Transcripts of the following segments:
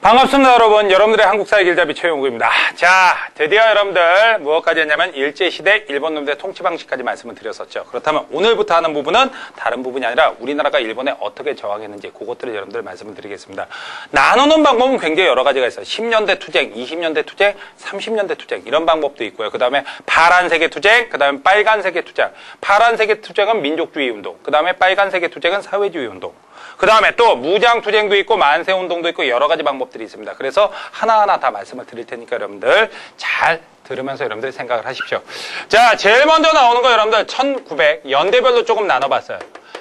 반갑습니다, 여러분. 여러분들의 한국사의 길잡이 최용구입니다. 자, 드디어 여러분들 무엇까지 했냐면 일제시대 일본놈들의 통치 방식까지 말씀을 드렸었죠. 그렇다면 오늘부터 하는 부분은 다른 부분이 아니라 우리나라가 일본에 어떻게 저항했는지 그것들을 여러분들 말씀을 드리겠습니다. 나누는 방법은 굉장히 여러 가지가 있어요. 10년대 투쟁, 20년대 투쟁, 30년대 투쟁 이런 방법도 있고요. 그 다음에 파란색의 투쟁, 그 다음에 빨간색의 투쟁. 파란색의 투쟁은 민족주의 운동, 그 다음에 빨간색의 투쟁은 사회주의 운동. 그 다음에 또 무장투쟁도 있고 만세운동도 있고 여러 가지 방법들이 있습니다. 그래서 하나하나 다 말씀을 드릴 테니까 여러분들 잘 들으면서 여러분들 생각을 하십시오. 자, 제일 먼저 나오는 거 여러분들 1900 연대별로 조금 나눠봤어요.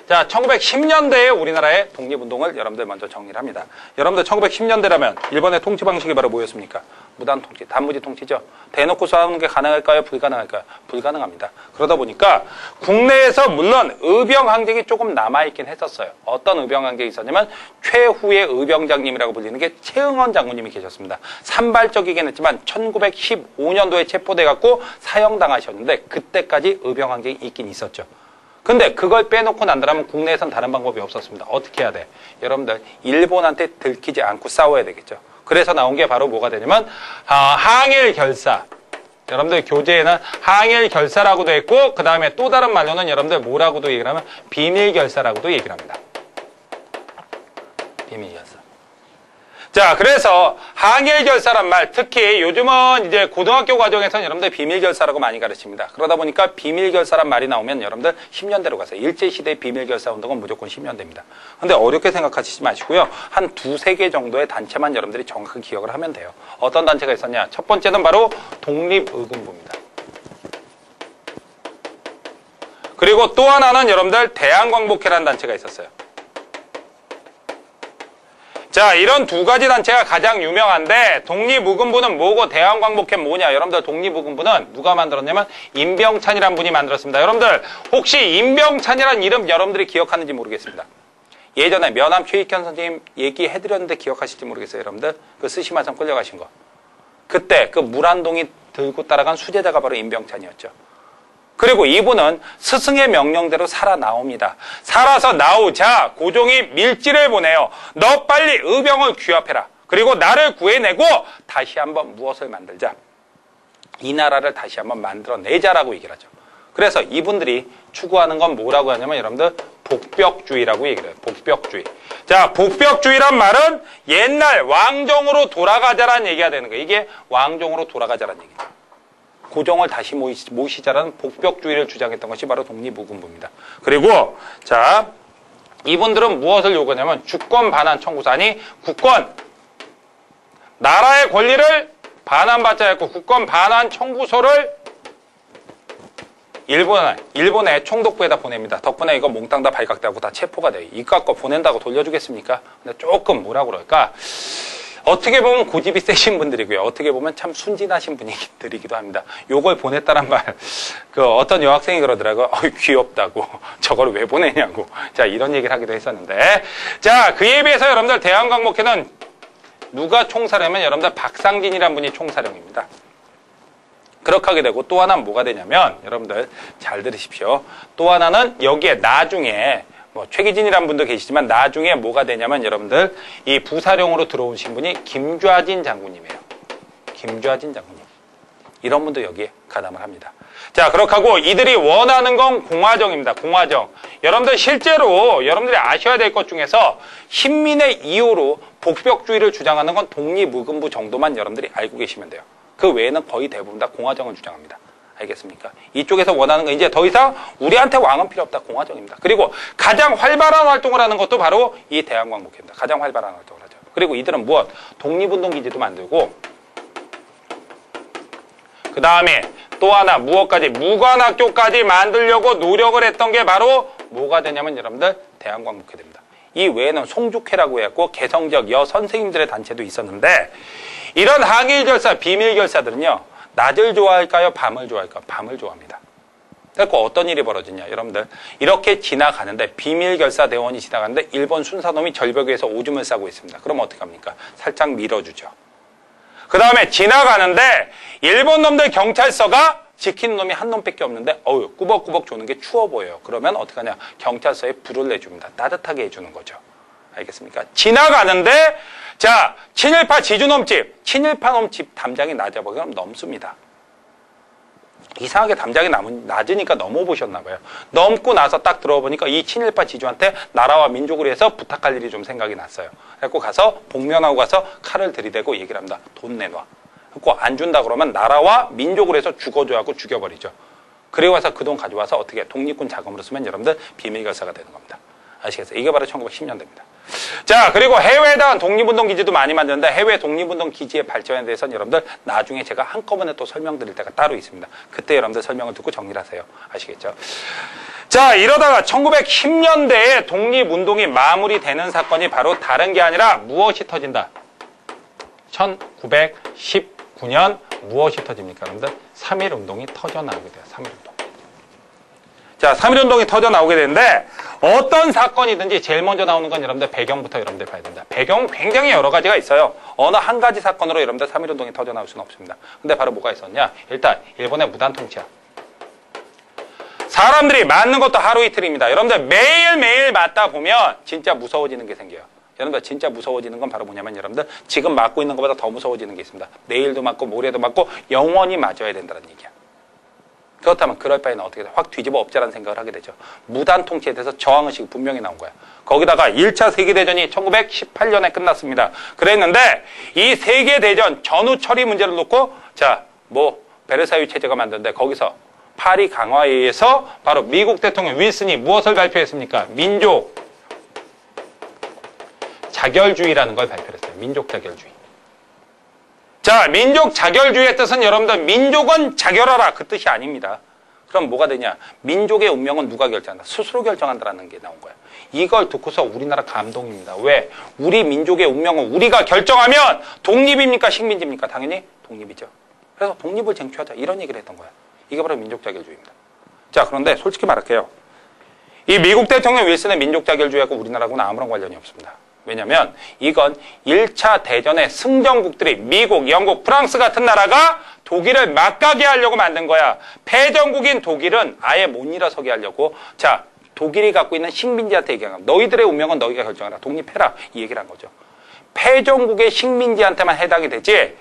자, 1910년대에 우리나라의 독립운동을 여러분들 먼저 정리를 합니다. 여러분들 1910년대라면 일본의 통치 방식이 바로 뭐였습니까? 무단 통치, 단무지 통치죠. 대놓고 싸우는 게 가능할까요? 불가능할까요? 불가능합니다. 그러다 보니까 국내에서 물론 의병항쟁이 조금 남아있긴 했었어요. 어떤 의병항쟁이 있었냐면 최후의 의병장님이라고 불리는 게 최응원 장군님이 계셨습니다. 산발적이긴 했지만 1915년도에 체포돼갖고 사형당하셨는데 그때까지 의병항쟁이 있긴 있었죠. 근데 그걸 빼놓고 난다면 국내에선 다른 방법이 없었습니다. 어떻게 해야 돼? 여러분들 일본한테 들키지 않고 싸워야 되겠죠. 그래서 나온 게 바로 뭐가 되냐면 항일결사. 여러분들 교재에는 항일결사라고도 했고 그 다음에 또 다른 말로는 여러분들 뭐라고도 얘기를 하면 비밀결사라고도 얘기를 합니다. 비밀결사. 자, 그래서 항일결사란 말, 특히 요즘은 이제 고등학교 과정에서는 여러분들 비밀결사라고 많이 가르칩니다. 그러다 보니까 비밀결사란 말이 나오면 여러분들 10년대로 가세요. 일제시대 비밀결사 운동은 무조건 10년대입니다. 근데 어렵게 생각하시지 마시고요. 한 두세 개 정도의 단체만 여러분들이 정확하게 기억을 하면 돼요. 어떤 단체가 있었냐? 첫 번째는 바로 독립의금부입니다. 그리고 또 하나는 여러분들 대한광복회라는 단체가 있었어요. 자, 이런 두 가지 단체가 가장 유명한데 독립의금부는 뭐고 대한광복회는 뭐냐? 여러분들 독립의금부는 누가 만들었냐면 임병찬이라는 분이 만들었습니다. 여러분들 혹시 임병찬이라는 이름 여러분들이 기억하는지 모르겠습니다. 예전에 면함 최익현 선생님 얘기해드렸는데 기억하실지 모르겠어요. 여러분들 그 스시마성 끌려가신 거. 그때 그 물 한 동이 들고 따라간 수제자가 바로 임병찬이었죠. 그리고 이분은 스승의 명령대로 살아나옵니다. 살아서 나오자 고종이 밀지를 보내요. 너 빨리 의병을 규합해라. 그리고 나를 구해내고 다시 한번 무엇을 만들자. 이 나라를 다시 한번 만들어내자라고 얘기를 하죠. 그래서 이분들이 추구하는 건 뭐라고 하냐면 여러분들 복벽주의라고 얘기를 해요. 복벽주의. 자, 복벽주의란 말은 옛날 왕정으로 돌아가자라는 얘기가 되는 거예요. 이게 왕정으로 돌아가자라는 얘기죠. 고종을 다시 모시자라는 복벽주의를 주장했던 것이 바로 독립의금부입니다. 그리고 자, 이분들은 무엇을 요구하냐면 주권 반환 청구서. 아니 국권, 나라의 권리를 반환받자 했고 국권 반환 청구서를 일본의 총독부에다 보냅니다. 덕분에 이거 몽땅 다 발각되고 다 체포가 돼요. 이깟 거 보낸다고 돌려주겠습니까? 근데 조금 뭐라 그럴까? 어떻게 보면 고집이 세신 분들이고요. 어떻게 보면 참 순진하신 분들이기도 합니다. 요걸 보냈다란 말, 어떤 여학생이 그러더라고요. 귀엽다고. 저걸 왜 보내냐고. 자, 이런 얘기를 하기도 했었는데. 자, 그에 비해서 여러분들 대한광복회는 누가 총사령이면 여러분들 박상진이라는 분이 총사령입니다. 그렇게 하게 되고 또 하나는 뭐가 되냐면 여러분들 잘 들으십시오. 또 하나는 여기에 나중에 최기진이라는 분도 계시지만 나중에 뭐가 되냐면 여러분들 이 부사령으로 들어오신 분이 김좌진 장군님이에요. 김좌진 장군님. 이런 분도 여기에 가담을 합니다. 자, 그렇게 하고 이들이 원하는 건 공화정입니다. 공화정. 여러분들 실제로 여러분들이 아셔야 될 것 중에서 식민의 이유로 복벽주의를 주장하는 건 독립의금부 정도만 여러분들이 알고 계시면 돼요. 그 외에는 거의 대부분 다 공화정을 주장합니다. 알겠습니까? 이쪽에서 원하는 건 이제 더 이상 우리한테 왕은 필요 없다. 공화정입니다. 그리고 가장 활발한 활동을 하는 것도 바로 이 대한광복회입니다. 가장 활발한 활동을 하죠. 그리고 이들은 무엇? 독립운동기지도 만들고 그 다음에 또 하나 무엇까지? 무관학교까지 만들려고 노력을 했던 게 바로 뭐가 되냐면 여러분들 대한광복회 됩니다. 이 외에는 송죽회라고 해갖고 개성적 여선생님들의 단체도 있었는데 이런 항일결사, 비밀결사들은요. 낮을 좋아할까요? 밤을 좋아할까요? 밤을 좋아합니다. 그래서 어떤 일이 벌어지냐? 여러분들 이렇게 지나가는데 비밀결사 대원이 지나가는데 일본 순사놈이 절벽 위에서 오줌을 싸고 있습니다. 그럼 어떻게 합니까? 살짝 밀어주죠. 그 다음에 지나가는데 일본 놈들 경찰서가 지키는 놈이 한 놈밖에 없는데 꾸벅꾸벅 조는 게 추워 보여요. 그러면 어떻게 하냐? 경찰서에 불을 내줍니다. 따뜻하게 해주는 거죠. 알겠습니까? 지나가는데 자, 친일파 지주놈집, 친일파 놈집 담장이 낮아 보기면 넘습니다. 이상하게 담장이 낮으니까 넘어보셨나 봐요. 넘고 나서 딱 들어보니까 이 친일파 지주한테 나라와 민족을 위해서 부탁할 일이 좀 생각이 났어요. 그래서 가서 복면하고 가서 칼을 들이대고 얘기를 합니다. 돈 내놔. 그리고 안 준다 그러면 나라와 민족을 위해서 죽어줘야 하고 죽여버리죠. 그리고 와서 그 돈 가져와서 어떻게 독립군 자금으로 쓰면 여러분들 비밀결사가 되는 겁니다. 아시겠어요? 이게 바로 1910년대입니다. 자, 그리고 해외에 대한 독립운동 기지도 많이 만드는데 해외 독립운동 기지의 발전에 대해서는 여러분들 나중에 제가 한꺼번에 또 설명드릴 때가 따로 있습니다. 그때 여러분들 설명을 듣고 정리를 하세요. 아시겠죠? 자, 이러다가 1910년대에 독립운동이 마무리되는 사건이 바로 다른 게 아니라 무엇이 터진다? 1919년 무엇이 터집니까? 여러분들 3.1운동이 터져나오게 돼요. 3.1운동. 자, 3.1운동이 터져나오게 되는데 어떤 사건이든지 제일 먼저 나오는 건 여러분들 배경부터 여러분들 봐야 된다. 배경은 굉장히 여러 가지가 있어요. 어느 한 가지 사건으로 여러분들 3.1운동이 터져나올 수는 없습니다. 근데 바로 뭐가 있었냐? 일단 일본의 무단 통치야. 사람들이 맞는 것도 하루 이틀입니다. 여러분들 매일매일 맞다 보면 진짜 무서워지는 게 생겨요. 여러분들 진짜 무서워지는 건 바로 뭐냐면 여러분들 지금 맞고 있는 것보다 더 무서워지는 게 있습니다. 내일도 맞고 모레도 맞고 영원히 맞아야 된다는 얘기야. 그렇다면 그럴 바에는 어떻게 돼? 확 뒤집어 엎자라는 생각을 하게 되죠. 무단 통치에 대해서 저항의식이 분명히 나온 거야. 거기다가 1차 세계대전이 1918년에 끝났습니다. 그랬는데 이 세계대전 전후 처리 문제를 놓고 자, 베르사유 체제가 만드는데 거기서 파리 강화에 의해서 바로 미국 대통령 윌슨이 무엇을 발표했습니까? 민족 자결주의라는 걸 발표했어요. 민족 자결주의. 자, 민족 자결주의의 뜻은 여러분들 민족은 자결하라 그 뜻이 아닙니다. 그럼 뭐가 되냐? 민족의 운명은 누가 결정한다? 스스로 결정한다라는 게 나온 거예요. 이걸 듣고서 우리나라 감동입니다. 왜? 우리 민족의 운명은 우리가 결정하면 독립입니까? 식민지입니까? 당연히 독립이죠. 그래서 독립을 쟁취하자 이런 얘기를 했던 거예요. 이게 바로 민족 자결주의입니다. 자, 그런데 솔직히 말할게요. 이 미국 대통령 윌슨의 민족 자결주의하고 우리나라하고는 아무런 관련이 없습니다. 왜냐면 이건 1차 대전의 승전국들이 미국, 영국, 프랑스 같은 나라가 독일을 막가게 하려고 만든 거야. 패전국인 독일은 아예 못 일어서게 하려고 자, 독일이 갖고 있는 식민지한테 얘기한 거야. 너희들의 운명은 너희가 결정하라. 독립해라. 이 얘기를 한 거죠. 패전국의 식민지한테만 해당이 되지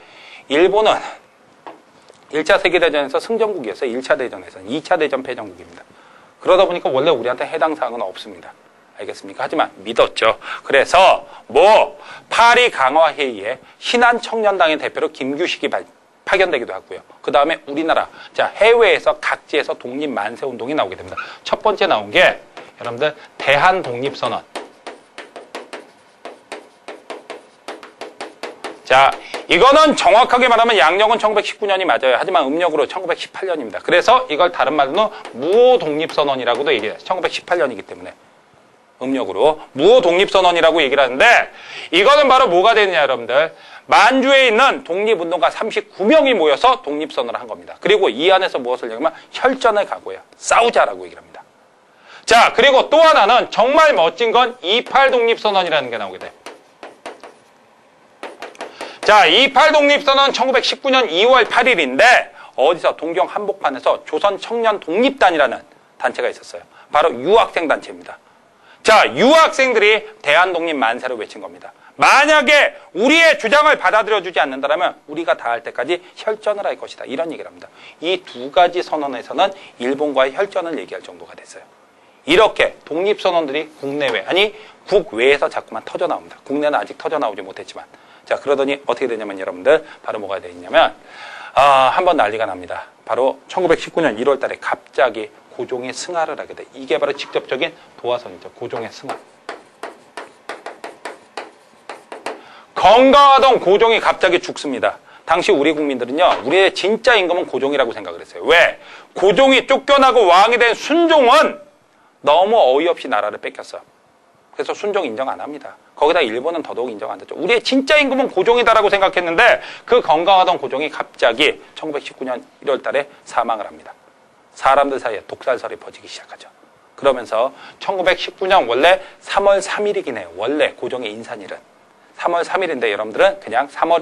일본은 1차 세계대전에서 승전국이었어요. 1차 대전에서는. 2차 대전 패전국입니다. 그러다 보니까 원래 우리한테 해당 사항은 없습니다. 알겠습니까? 하지만 믿었죠. 그래서 파리 강화 회의에 신한청년당의 대표로 김규식이 파견되기도 하고요. 그 다음에 우리나라 자 해외에서 각지에서 독립 만세 운동이 나오게 됩니다. 첫 번째 나온 게 여러분들 대한독립선언. 자, 이거는 정확하게 말하면 양력은 1919년이 맞아요. 하지만 음력으로 1918년입니다. 그래서 이걸 다른 말로는 무호독립선언이라고도 얘기해요. 1918년이기 때문에. 음력으로 무호독립선언이라고 얘기를 하는데 이거는 바로 뭐가 되느냐 여러분들. 만주에 있는 독립운동가 39명이 모여서 독립선언을 한 겁니다. 그리고 이 안에서 무엇을 얘기하면 혈전을 각오해요. 싸우자라고 얘기를 합니다. 자, 그리고 또 하나는 정말 멋진 건 28독립선언이라는 게 나오게 돼요. 자, 28독립선언은 1919년 2월 8일인데 어디서 동경 한복판에서 조선청년독립단이라는 단체가 있었어요. 바로 유학생 단체입니다. 자, 유학생들이 대한독립 만세를 외친 겁니다. 만약에 우리의 주장을 받아들여주지 않는다면 우리가 다 할 때까지 혈전을 할 것이다. 이런 얘기를 합니다. 이 두 가지 선언에서는 일본과의 혈전을 얘기할 정도가 됐어요. 이렇게 독립선언들이 국내외, 아니 국외에서 자꾸만 터져나옵니다. 국내는 아직 터져나오지 못했지만. 자, 그러더니 어떻게 되냐면 여러분들 바로 뭐가 되냐면 한번 난리가 납니다. 바로 1919년 1월 달에 갑자기 고종이 승하를 하게 돼. 이게 바로 직접적인 도화선이죠. 고종의 승하. 건강하던 고종이 갑자기 죽습니다. 당시 우리 국민들은요. 우리의 진짜 임금은 고종이라고 생각을 했어요. 왜? 고종이 쫓겨나고 왕이 된 순종은 너무 어이없이 나라를 뺏겼어. 그래서 순종 인정 안 합니다. 거기다 일본은 더더욱 인정 안 됐죠. 우리의 진짜 임금은 고종이다라고 생각했는데 그 건강하던 고종이 갑자기 1919년 1월 달에 사망을 합니다. 사람들 사이에 독살설이 퍼지기 시작하죠. 그러면서 1919년 원래 3월 3일이긴 해요. 원래 고종의 인산일은. 3월 3일인데 여러분들은 그냥 3월